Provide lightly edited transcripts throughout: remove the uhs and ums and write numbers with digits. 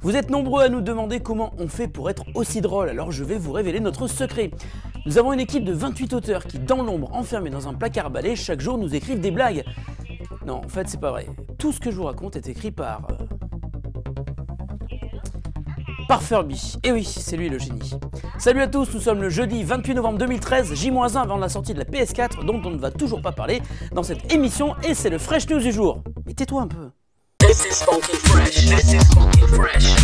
Vous êtes nombreux à nous demander comment on fait pour être aussi drôle, alors je vais vous révéler notre secret. Nous avons une équipe de 28 auteurs qui, dans l'ombre, enfermés dans un placard à balai, chaque jour nous écrivent des blagues. Non, en fait c'est pas vrai. Tout ce que je vous raconte est écrit par Furby. Et oui, c'est lui le génie. Salut à tous, nous sommes le jeudi 28 novembre 2013, J-1 avant la sortie de la PS4, dont on ne va toujours pas parler dans cette émission, et c'est le Fresh News du jour. Mais tais-toi un peu. This is funky fresh. This is funky fresh.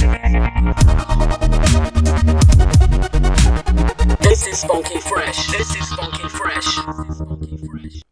This is funky fresh. This is funky fresh.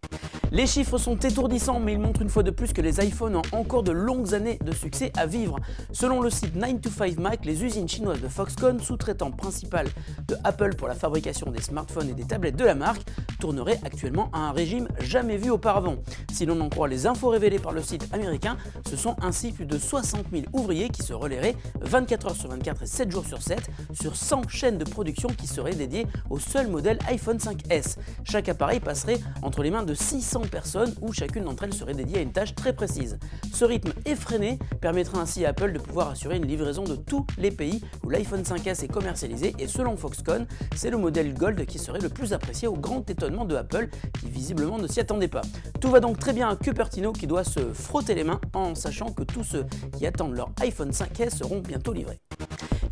Les chiffres sont étourdissants, mais ils montrent une fois de plus que les iPhones ont encore de longues années de succès à vivre. Selon le site 9to5Mac, les usines chinoises de Foxconn, sous-traitant principal de Apple pour la fabrication des smartphones et des tablettes de la marque, tourneraient actuellement à un régime jamais vu auparavant. Si l'on en croit les infos révélées par le site américain, ce sont ainsi plus de 60 000 ouvriers qui se relaieraient 24 heures sur 24 et 7 jours sur 7 sur 100 chaînes de production qui seraient dédiées au seul modèle iPhone 5S. Chaque appareil passerait entre les mains de 600 personnes où chacune d'entre elles serait dédiée à une tâche très précise. Ce rythme effréné permettra ainsi à Apple de pouvoir assurer une livraison de tous les pays où l'iPhone 5S est commercialisé, et selon Foxconn, c'est le modèle Gold qui serait le plus apprécié, au grand étonnement de Apple qui visiblement ne s'y attendait pas. Tout va donc très bien à Cupertino qui doit se frotter les mains en sachant que tous ceux qui attendent leur iPhone 5S seront bientôt livrés.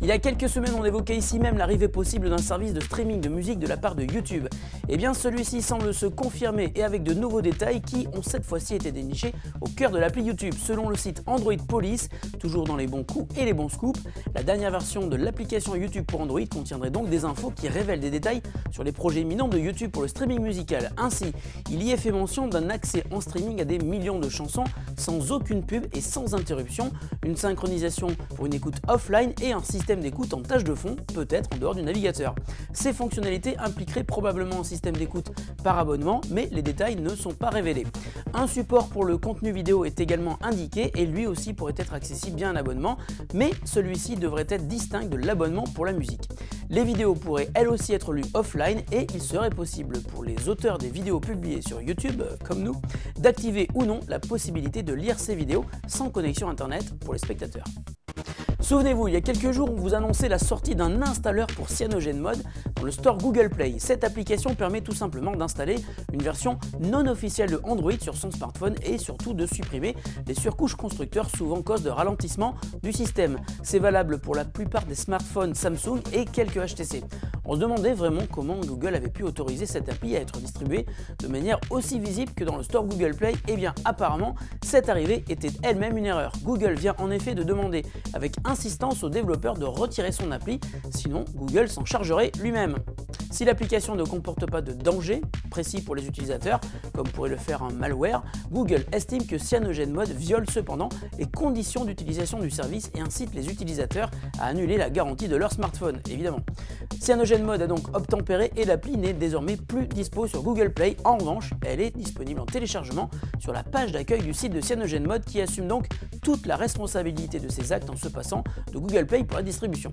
Il y a quelques semaines, on évoquait ici même l'arrivée possible d'un service de streaming de musique de la part de YouTube. Et bien celui-ci semble se confirmer, et avec de nouveaux détails qui ont cette fois-ci été dénichés au cœur de l'appli YouTube. Selon le site Android Police, toujours dans les bons coups et les bons scoops, la dernière version de l'application YouTube pour Android contiendrait donc des infos qui révèlent des détails sur les projets imminents de YouTube pour le streaming musical. Ainsi, il y est fait mention d'un accès en streaming à des millions de chansons sans aucune pub et sans interruption, une synchronisation pour une écoute offline et un système d'écoute en tâche de fond, peut-être en dehors du navigateur. Ces fonctionnalités impliqueraient probablement un système d'écoute par abonnement, mais les détails ne sont pas révélés. Un support pour le contenu vidéo est également indiqué, et lui aussi pourrait être accessible via un abonnement, mais celui-ci devrait être distinct de l'abonnement pour la musique. Les vidéos pourraient elles aussi être lues offline, et il serait possible pour les auteurs des vidéos publiées sur YouTube, comme nous, d'activer ou non la possibilité de lire ces vidéos sans connexion internet pour les spectateurs. Souvenez-vous, il y a quelques jours, on vous annonçait la sortie d'un installeur pour CyanogenMod dans le store Google Play. Cette application permet tout simplement d'installer une version non officielle de Android sur son smartphone et surtout de supprimer les surcouches constructeurs, souvent cause de ralentissement du système. C'est valable pour la plupart des smartphones Samsung et quelques HTC. On se demandait vraiment comment Google avait pu autoriser cette appli à être distribuée de manière aussi visible que dans le store Google Play. Et bien apparemment, cette arrivée était elle-même une erreur. Google vient en effet de demander avec insistance aux développeurs de retirer son appli, sinon Google s'en chargerait lui-même. Si l'application ne comporte pas de danger précis pour les utilisateurs, comme pourrait le faire un malware, Google estime que CyanogenMod viole cependant les conditions d'utilisation du service et incite les utilisateurs à annuler la garantie de leur smartphone, évidemment. CyanogenMod a donc obtempéré et l'appli n'est désormais plus dispo sur Google Play. En revanche, elle est disponible en téléchargement sur la page d'accueil du site de CyanogenMod, qui assume donc toute la responsabilité de ses actes en se passant de Google Play pour la distribution.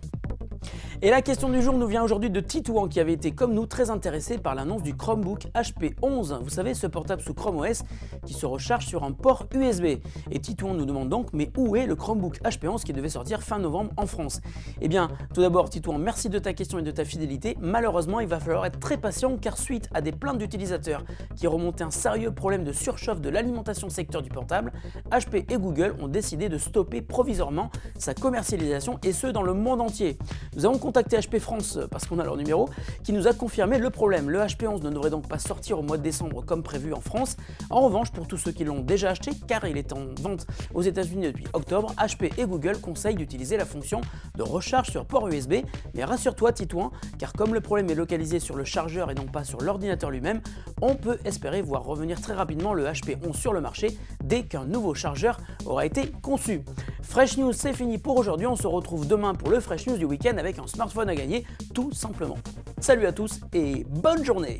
Et la question du jour nous vient aujourd'hui de Titouan, qui avait été comme nous très intéressé par l'annonce du Chromebook HP 11. Vous savez, ce portable sous Chrome OS qui se recharge sur un port USB. Et Titouan nous demande donc, mais où est le Chromebook HP 11 qui devait sortir fin novembre en France? Eh bien, tout d'abord Titouan, merci de ta question et de ta fidélité. Malheureusement, il va falloir être très patient, car suite à des plaintes d'utilisateurs qui remontaient un sérieux problème de surchauffe de l'alimentation secteur du portable, HP et Google ont décidé de stopper provisoirement sa commercialisation, et ce dans le monde entier. Nous avons contacté HP France, parce qu'on a leur numéro, qui nous a confirmé le problème. Le HP 11 ne devrait donc pas sortir au mois de décembre comme prévu en France. En revanche, pour tous ceux qui l'ont déjà acheté, car il est en vente aux États-Unis depuis octobre, HP et Google conseillent d'utiliser la fonction de recharge sur port USB. Mais rassure-toi Titouan, car comme le problème est localisé sur le chargeur et non pas sur l'ordinateur lui-même, on peut espérer voir revenir très rapidement le HP 11 sur le marché dès qu'un nouveau chargeur aura été conçu. Fresh News, c'est fini pour aujourd'hui. On se retrouve demain pour le Fresh News du week-end avec un smartphone à gagner, tout simplement. Salut à tous et bonne journée!